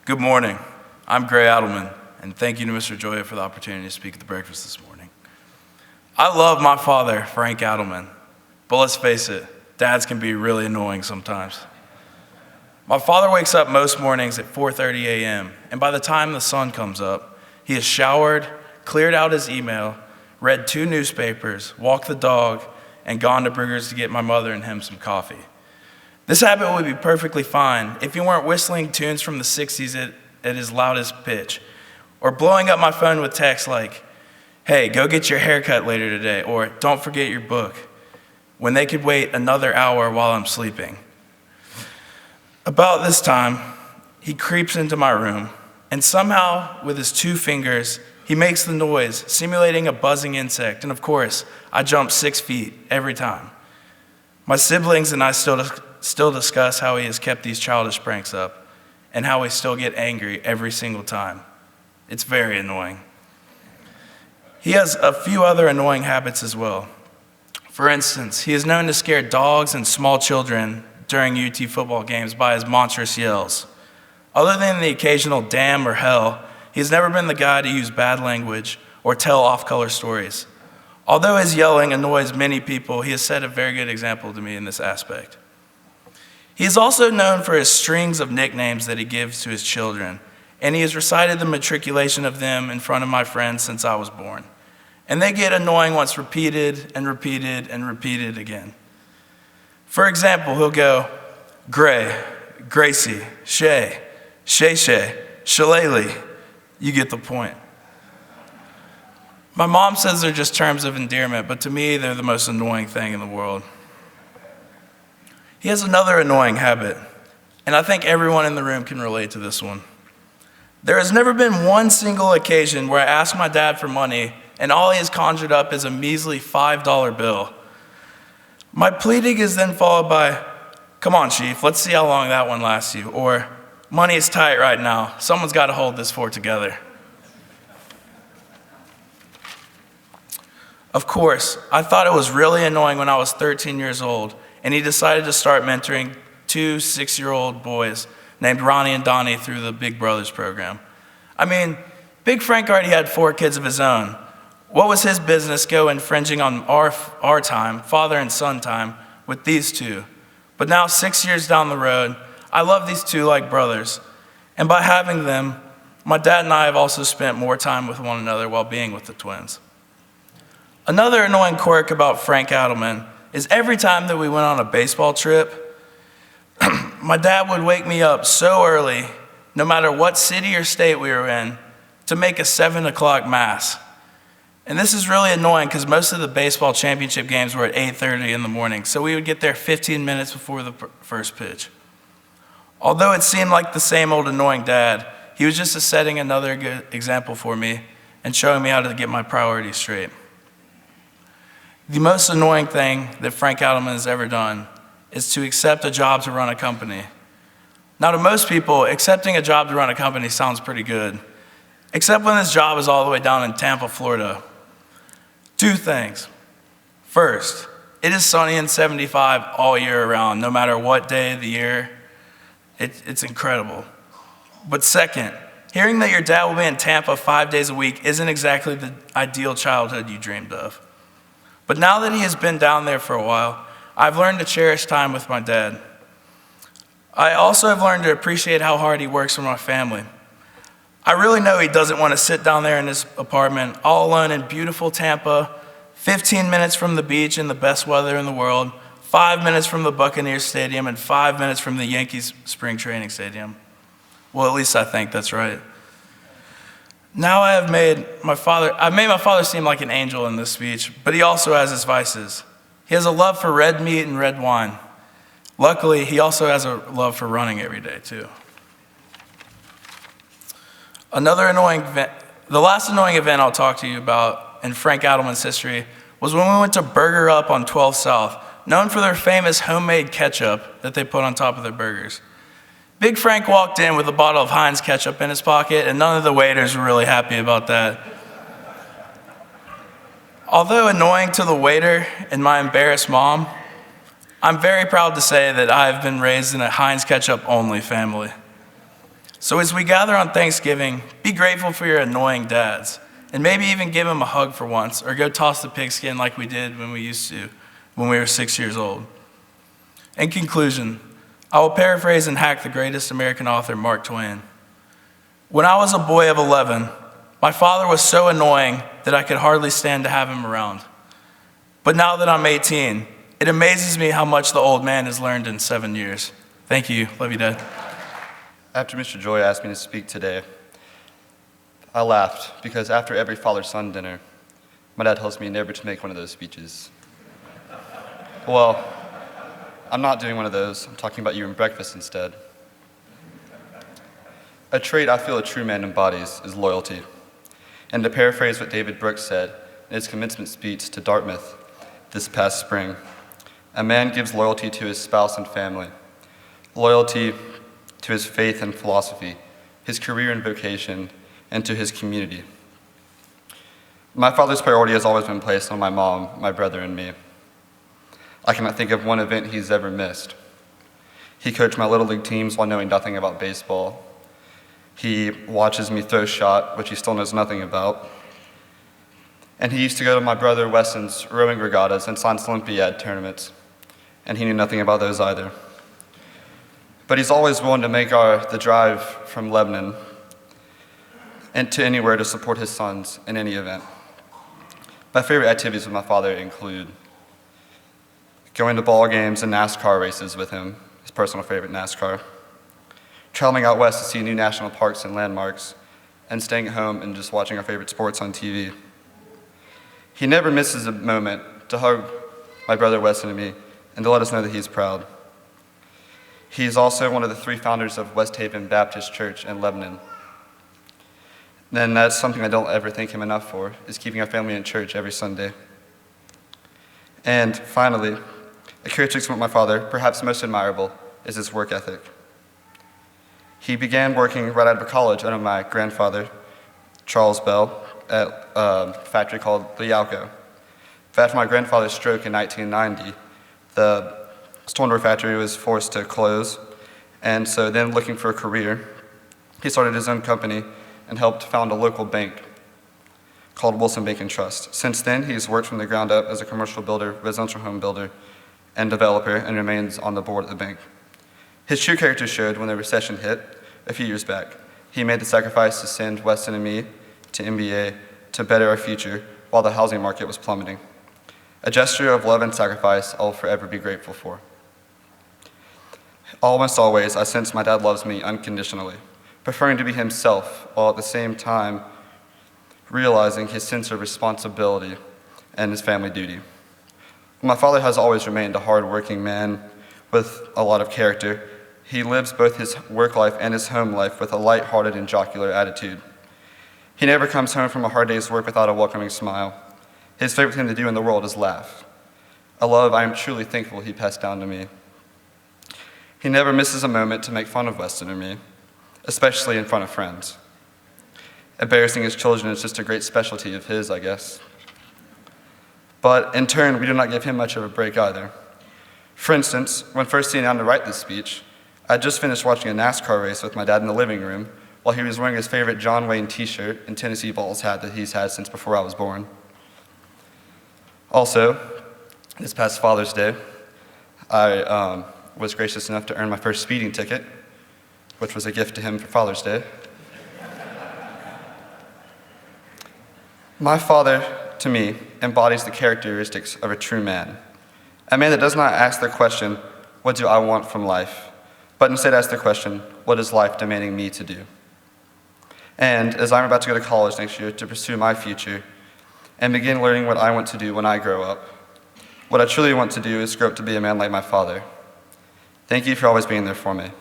Good morning. I'm Adelman, and thank you to Mr. Joya for the opportunity to speak at the breakfast this morning. I love my father, Frank Adelman, but let's face it, dads can be really annoying sometimes. My father wakes up most mornings at 4:30 a.m., and by the time the sun comes up, he has showered, cleared out his email, read 2 newspapers, walked the dog, and gone to Brugger's to get my mother and him some coffee. This habit would be perfectly fine if you weren't whistling tunes from the 60s at his loudest pitch, or blowing up my phone with texts like, "Hey, go get your haircut later today," or "Don't forget your book," when they could wait another hour while I'm sleeping. About this time, he creeps into my room, and somehow, with his 2 fingers, he makes the noise, simulating a buzzing insect, and of course, I jump 6 feet every time. My siblings and I still discuss how he has kept these childish pranks up, and how we still get angry every single time. It's very annoying. He has a few other annoying habits as well. For instance, he is known to scare dogs and small children during UT football games by his monstrous yells. Other than the occasional damn or hell, he has never been the guy to use bad language or tell off-color stories. Although his yelling annoys many people, he has set a very good example to me in this aspect. He is also known for his strings of nicknames that he gives to his children, and he has recited the matriculation of them in front of my friends since I was born. And they get annoying once repeated and repeated and repeated again. For example, he'll go, Gray, Gracie, Shay, Shay Shay, Shillelagh. You get the point. My mom says they're just terms of endearment, but to me, they're the most annoying thing in the world. He has another annoying habit, and I think everyone in the room can relate to this one. There has never been one single occasion where I asked my dad for money, and all he has conjured up is a measly $5 bill. My pleading is then followed by, "Come on, Chief, let's see how long that one lasts you," or "Money is tight right now. Someone's got to hold this fort together." Of course, I thought it was really annoying when I was 13 years old, and he decided to start mentoring 2 6-year-old boys named Ronnie and Donnie through the Big Brothers program. I mean, Big Frank already had 4 kids of his own. What was his business go infringing on our time, father and son time, with these 2? But now, 6 years down the road, I love these 2 like brothers. And by having them, my dad and I have also spent more time with one another while being with the twins. Another annoying quirk about Frank Adelman is every time that we went on a baseball trip, my dad would wake me up so early, no matter what city or state we were in, to make a 7 o'clock mass. And this is really annoying because most of the baseball championship games were at 8:30 in the morning, so we would get there 15 minutes before the first pitch. Although it seemed like the same old annoying dad, he was just setting another good example for me and showing me how to get my priorities straight. The most annoying thing that Frank Adelman has ever done is to accept a job to run a company. Now, to most people, accepting a job to run a company sounds pretty good, except when this job is all the way down in Tampa, Florida. 2 things. First, it is sunny and 75 all year round, no matter what day of the year. It's incredible. But second, hearing that your dad will be in Tampa 5 days a week isn't exactly the ideal childhood you dreamed of. But now that he has been down there for a while, I've learned to cherish time with my dad. I also have learned to appreciate how hard he works for my family. I really know he doesn't want to sit down there in his apartment all alone in beautiful Tampa, 15 minutes from the beach in the best weather in the world, 5 minutes from the Buccaneers Stadium, and 5 minutes from the Yankees spring training stadium. Well, at least I think that's right. Now I've made my father seem like an angel in this speech, but he also has his vices. He has a love for red meat and red wine. Luckily, he also has a love for running every day, too. The last annoying event I'll talk to you about in Frank Adelman's history was when we went to Burger Up on 12th South, known for their famous homemade ketchup that they put on top of their burgers. Big Frank walked in with a bottle of Heinz ketchup in his pocket, and none of the waiters were really happy about that. Although annoying to the waiter and my embarrassed mom, I'm very proud to say that I've been raised in a Heinz ketchup only family. So as we gather on Thanksgiving, be grateful for your annoying dads, and maybe even give them a hug for once, or go toss the pigskin like we did when we were 6 years old. In conclusion, I will paraphrase and hack the greatest American author, Mark Twain. When I was a boy of 11, my father was so annoying that I could hardly stand to have him around. But now that I'm 18, it amazes me how much the old man has learned in 7 years. Thank you. Love you, Dad. After Mr. Joy asked me to speak today, I laughed because after every father-son dinner, my dad tells me never to make one of those speeches. Well, I'm not doing one of those. I'm talking about you and breakfast instead. A trait I feel a true man embodies is loyalty. And to paraphrase what David Brooks said in his commencement speech to Dartmouth this past spring, a man gives loyalty to his spouse and family, loyalty to his faith and philosophy, his career and vocation, and to his community. My father's priority has always been placed on my mom, my brother, and me. I cannot think of one event he's ever missed. He coached my Little League teams while knowing nothing about baseball. He watches me throw shot, which he still knows nothing about. And he used to go to my brother Weston's rowing regattas and science Olympiad tournaments, and he knew nothing about those either. But he's always willing to make the drive from Lebanon and to anywhere to support his sons in any event. My favorite activities with my father include going to ball games and NASCAR races with him, his personal favorite NASCAR, traveling out west to see new national parks and landmarks, and staying at home and just watching our favorite sports on TV. He never misses a moment to hug my brother Weston and me and to let us know that he's proud. He's also one of the 3 founders of West Haven Baptist Church in Lebanon. And that's something I don't ever thank him enough for, is keeping our family in church every Sunday. And finally, a characteristic of my father, perhaps most admirable, is his work ethic. He began working right out of college under my grandfather, Charles Bell, at a factory called the Yalco. After my grandfather's stroke in 1990, the Storndorf factory was forced to close, and so then looking for a career, he started his own company and helped found a local bank called Wilson Bank and Trust. Since then, he's worked from the ground up as a commercial builder, residential home builder, and developer, and remains on the board of the bank. His true character showed when the recession hit a few years back. He made the sacrifice to send Weston and me to MBA to better our future while the housing market was plummeting. A gesture of love and sacrifice I'll forever be grateful for. Almost always, I sense my dad loves me unconditionally, preferring to be himself while at the same time realizing his sense of responsibility and his family duty. My father has always remained a hard-working man with a lot of character. He lives both his work life and his home life with a light-hearted and jocular attitude. He never comes home from a hard day's work without a welcoming smile. His favorite thing to do in the world is laugh, a love I am truly thankful he passed down to me. He never misses a moment to make fun of Weston or me, especially in front of friends. Embarrassing his children is just a great specialty of his, I guess. But in turn, we do not give him much of a break either. For instance, when first sitting down to write this speech, I just finished watching a NASCAR race with my dad in the living room while he was wearing his favorite John Wayne t-shirt and Tennessee Vols hat that he's had since before I was born. Also, this past Father's Day, I was gracious enough to earn my first speeding ticket, which was a gift to him for Father's Day. My father, to me, embodies the characteristics of a true man. A man that does not ask the question, what do I want from life? But instead asks the question, what is life demanding me to do? And as I'm about to go to college next year to pursue my future and begin learning what I want to do when I grow up, what I truly want to do is grow up to be a man like my father. Thank you for always being there for me.